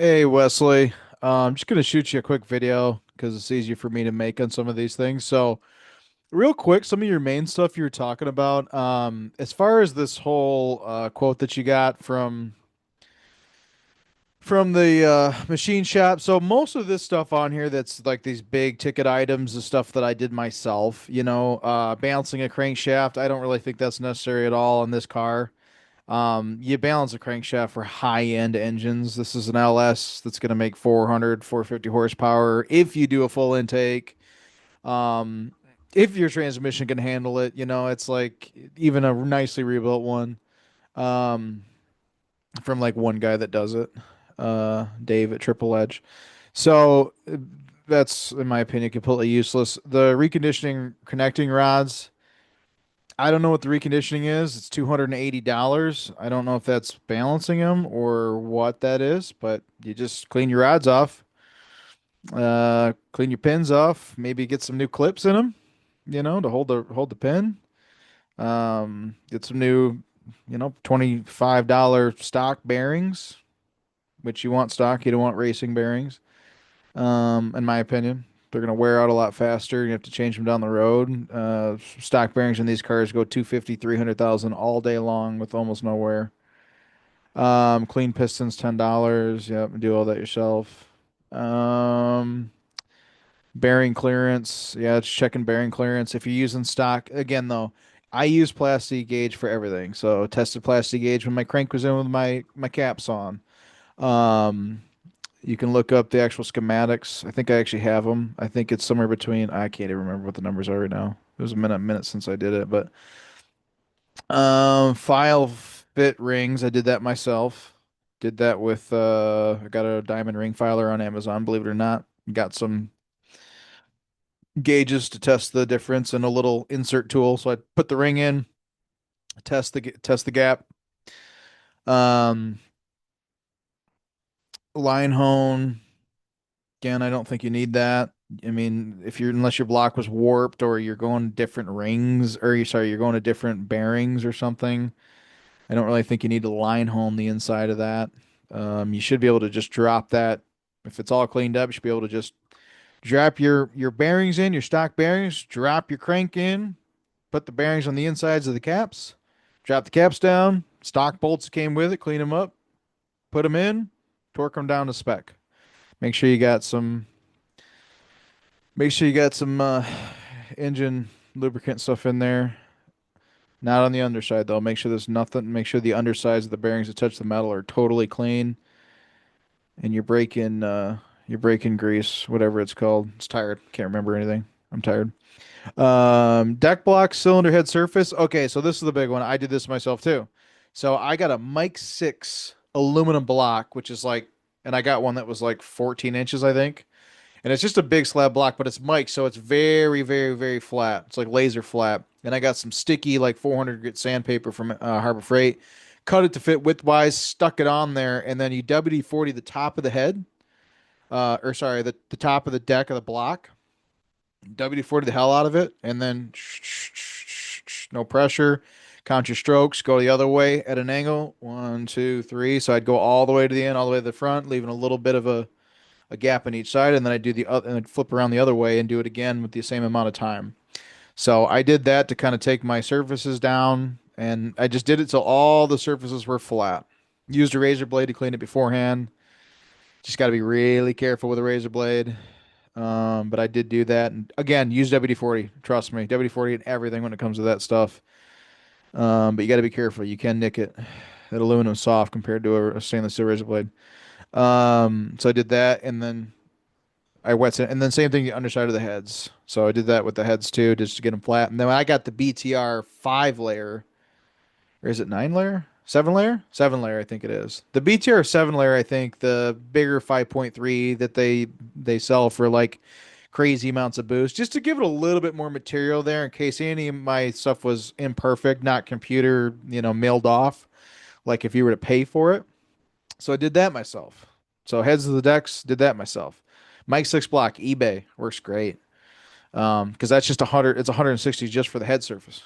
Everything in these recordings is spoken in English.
Hey Wesley, I'm just gonna shoot you a quick video because it's easier for me to make on some of these things. So, real quick, some of your main stuff you were talking about, as far as this whole quote that you got from the machine shop. So most of this stuff on here that's like these big ticket items is stuff that I did myself. Balancing a crankshaft, I don't really think that's necessary at all in this car. You balance a crankshaft for high-end engines. This is an LS that's going to make 450 horsepower if you do a full intake. Um, if your transmission can handle it, it's like even a nicely rebuilt one um, from like one guy that does it, Dave at Triple Edge. So that's, in my opinion, completely useless. The reconditioning connecting rods. I don't know what the reconditioning is. It's $280. I don't know if that's balancing them or what that is, but you just clean your rods off, clean your pins off, maybe get some new clips in them, to hold the pin. Get some new, $25 stock bearings, which you want stock, you don't want racing bearings. In my opinion. They're going to wear out a lot faster. You have to change them down the road. Stock bearings in these cars go 250, 300,000 all day long with almost no wear. Clean pistons, $10. Yep, do all that yourself. Um, Bearing clearance. Yeah, it's checking bearing clearance. If you're using stock, again though, I use plastic gauge for everything. So tested plastic gauge when my crank was in with my caps on. Um, you can look up the actual schematics. I think I actually have them. I think it's somewhere between, I can't even remember what the numbers are right now. It was a minute since I did it, but file fit rings, I did that myself. Did that with I got a diamond ring filer on Amazon, believe it or not. Got some gauges to test the difference and a little insert tool. So I put the ring in, test the gap. Um, Line hone. Again, I don't think you need that. I mean, if you're unless your block was warped or you're going different rings or you're going to different bearings or something. I don't really think you need to line home the inside of that. You should be able to just drop that. If it's all cleaned up, you should be able to just drop your bearings in, your stock bearings, drop your crank in, put the bearings on the insides of the caps, drop the caps down, stock bolts came with it, clean them up, put them in, torque them down to spec. Make sure you got some Make sure you got some engine lubricant stuff in there. Not on the underside though. Make sure there's nothing. Make sure the undersides of the bearings that touch the metal are totally clean. And your braking grease, whatever it's called. It's tired. Can't remember anything. I'm tired. Deck block, cylinder head surface. Okay, so this is the big one. I did this myself too. So I got a Mike 6 aluminum block, which is like, and I got one that was like 14 inches, I think. And it's just a big slab block, but it's mic, so it's very, very, very flat. It's like laser flat. And I got some sticky, like 400 grit sandpaper from Harbor Freight, cut it to fit widthwise, stuck it on there, and then you WD-40 the top of the head, or sorry, the top of the deck of the block. WD-40 the hell out of it, and then no pressure. Count your strokes. Go the other way at an angle. One, two, three. So I'd go all the way to the end, all the way to the front, leaving a little bit of a gap in each side, and then I do the other, and I'd flip around the other way and do it again with the same amount of time. So I did that to kind of take my surfaces down, and I just did it till all the surfaces were flat. Used a razor blade to clean it beforehand. Just got to be really careful with a razor blade. But I did do that, and again, use WD-40. Trust me, WD-40 and everything when it comes to that stuff. But you got to be careful. You can nick it. That aluminum's soft compared to a stainless steel razor blade. So I did that, and then I wet it, and then same thing the underside of the heads. So I did that with the heads too, just to get them flat. And then when I got the BTR 5 layer, or is it 9 layer? 7 layer? 7 layer, I think it is. The BTR 7 layer, I think the bigger 5.3 that they sell for like crazy amounts of boost, just to give it a little bit more material there in case any of my stuff was imperfect, not computer, mailed off. Like if you were to pay for it. So I did that myself. So heads of the decks, did that myself. Mike 6 block, eBay works great. Because that's just 100. It's 160 just for the head surface.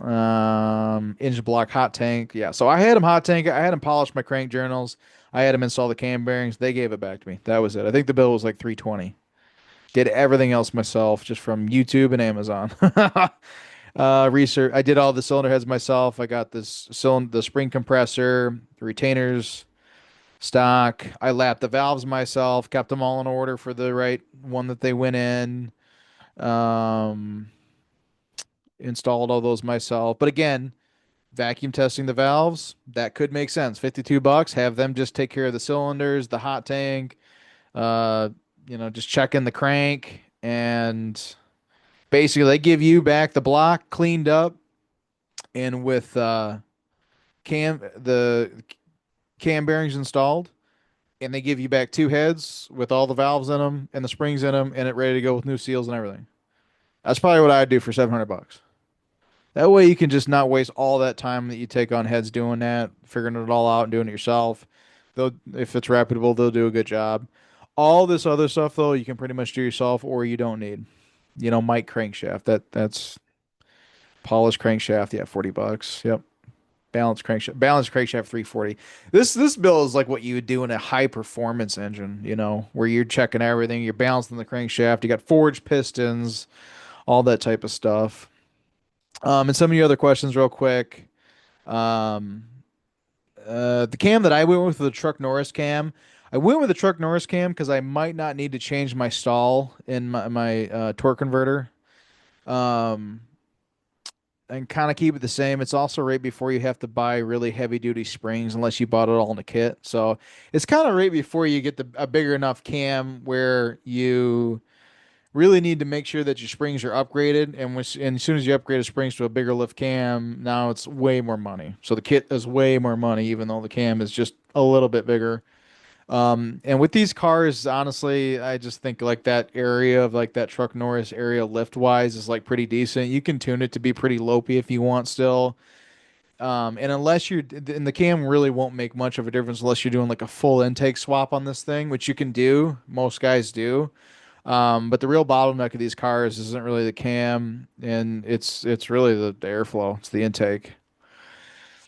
Engine block, hot tank. Yeah. So I had him hot tank. I had him polish my crank journals. I had them install the cam bearings. They gave it back to me. That was it. I think the bill was like 320. Did everything else myself just from YouTube and Amazon. Research. I did all the cylinder heads myself. I got this cylinder, the spring compressor, the retainers, stock. I lapped the valves myself, kept them all in order for the right one that they went in. Um, Installed all those myself. But again, vacuum testing the valves, that could make sense. 52 bucks, have them just take care of the cylinders, the hot tank, uh, just check in the crank and basically they give you back the block cleaned up and with the cam bearings installed and they give you back two heads with all the valves in them and the springs in them and it ready to go with new seals and everything. That's probably what I'd do for 700 bucks. That way you can just not waste all that time that you take on heads doing that, figuring it all out and doing it yourself. They'll, if it's reputable, they'll do a good job. All this other stuff though, you can pretty much do yourself or you don't need. Mic crankshaft. That's polished crankshaft, yeah, 40 bucks. Yep. Balanced crankshaft 340. This bill is like what you would do in a high performance engine, where you're checking everything, you're balancing the crankshaft, you got forged pistons, all that type of stuff. And some of your other questions real quick. Um, the cam that I went with the Truck Norris cam, I went with the Truck Norris cam because I might not need to change my stall in my torque converter. Um, and kind of keep it the same. It's also right before you have to buy really heavy duty springs unless you bought it all in a kit. So it's kind of right before you get a bigger enough cam where you really need to make sure that your springs are upgraded. And as soon as you upgrade a springs to a bigger lift cam, now it's way more money. So the kit is way more money, even though the cam is just a little bit bigger. And with these cars, honestly, I just think like that area of like that Truck Norris area lift wise is like pretty decent. You can tune it to be pretty lopey if you want still. And unless you're, and the cam really won't make much of a difference unless you're doing like a full intake swap on this thing, which you can do. Most guys do. But the real bottleneck of these cars isn't really the cam, and it's really the airflow. It's the intake.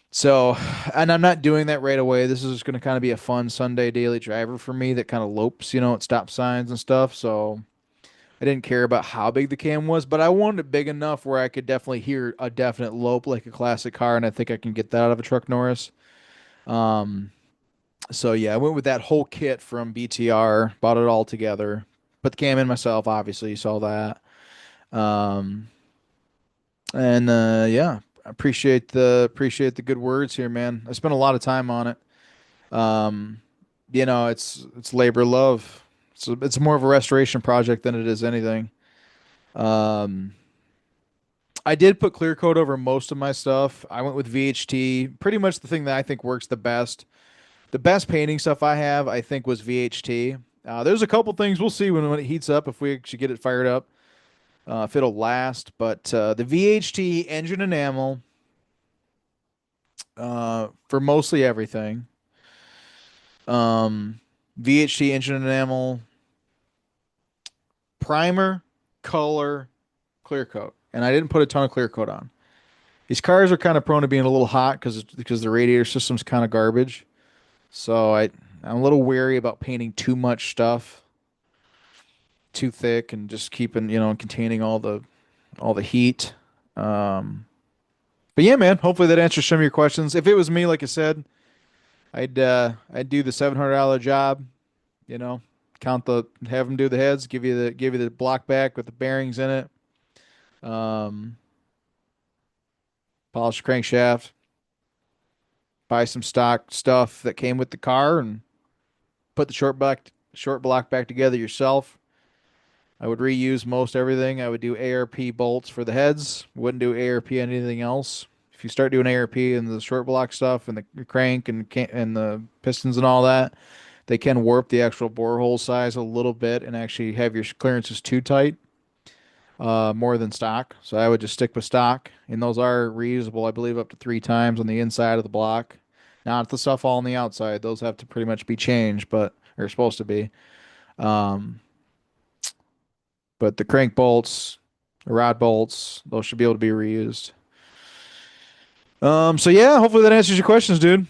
So, and I'm not doing that right away. This is just going to kind of be a fun Sunday daily driver for me that kind of lopes, at stop signs and stuff. So I didn't care about how big the cam was, but I wanted it big enough where I could definitely hear a definite lope like a classic car, and I think I can get that out of a Truck Norris. Um, so yeah, I went with that whole kit from BTR, bought it all together, put the cam in myself. Obviously, you saw that. Um, and yeah, I appreciate the good words here, man. I spent a lot of time on it. Um, it's labor of love. So it's more of a restoration project than it is anything. Um, I did put clear coat over most of my stuff. I went with VHT, pretty much the thing that I think works the best. The best painting stuff I have, I think, was VHT. There's a couple things we'll see when it heats up if we actually get it fired up, if it'll last. But the VHT engine enamel for mostly everything. Um, VHT engine enamel, primer, color, clear coat, and I didn't put a ton of clear coat on. These cars are kind of prone to being a little hot because the radiator system's kind of garbage. So I'm a little wary about painting too much stuff too thick and just keeping, containing all the heat. Um, but yeah, man, hopefully that answers some of your questions. If it was me, like I said, I'd do the $700 job, you know, have them do the heads, give you the block back with the bearings in it. Um, Polish the crankshaft, buy some stock stuff that came with the car and put the short block back together yourself. I would reuse most everything. I would do ARP bolts for the heads. Wouldn't do ARP anything else. If you start doing ARP and the short block stuff and the crank and the pistons and all that, they can warp the actual borehole size a little bit and actually have your clearances too tight, more than stock. So I would just stick with stock, and those are reusable, I believe, up to 3 times on the inside of the block. Not the stuff all on the outside. Those have to pretty much be changed, but are supposed to be. Um, but the crank bolts, the rod bolts, those should be able to be reused. So yeah, hopefully that answers your questions, dude.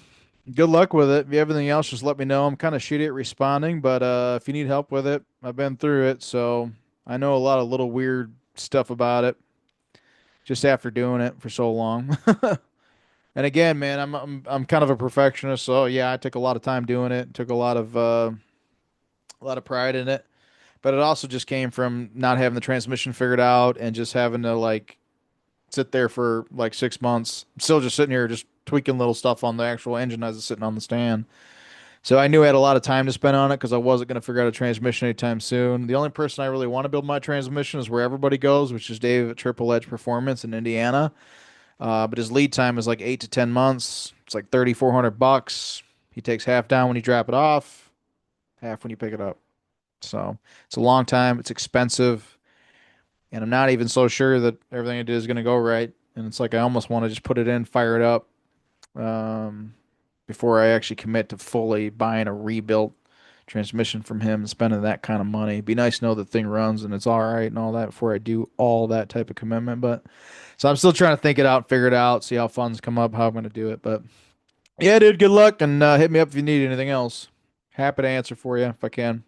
Good luck with it. If you have anything else, just let me know. I'm kind of shitty at responding, but if you need help with it, I've been through it, so I know a lot of little weird stuff about it just after doing it for so long. And again, man, I'm kind of a perfectionist, so yeah, I took a lot of time doing it, took a lot of pride in it. But it also just came from not having the transmission figured out and just having to like sit there for like 6 months, still just sitting here just tweaking little stuff on the actual engine as it's sitting on the stand. So I knew I had a lot of time to spend on it because I wasn't going to figure out a transmission anytime soon. The only person I really want to build my transmission is where everybody goes, which is Dave at Triple Edge Performance in Indiana. But his lead time is like 8 to 10 months. It's like 3,400 bucks. He takes half down when you drop it off, half when you pick it up. So it's a long time. It's expensive, and I'm not even so sure that everything I did is going to go right. And it's like I almost want to just put it in, fire it up, um, before I actually commit to fully buying a rebuilt transmission from him and spending that kind of money. It'd be nice to know the thing runs and it's all right and all that before I do all that type of commitment. But so I'm still trying to think it out, figure it out, see how funds come up, how I'm going to do it. But yeah, dude, good luck and hit me up if you need anything else. Happy to answer for you if I can.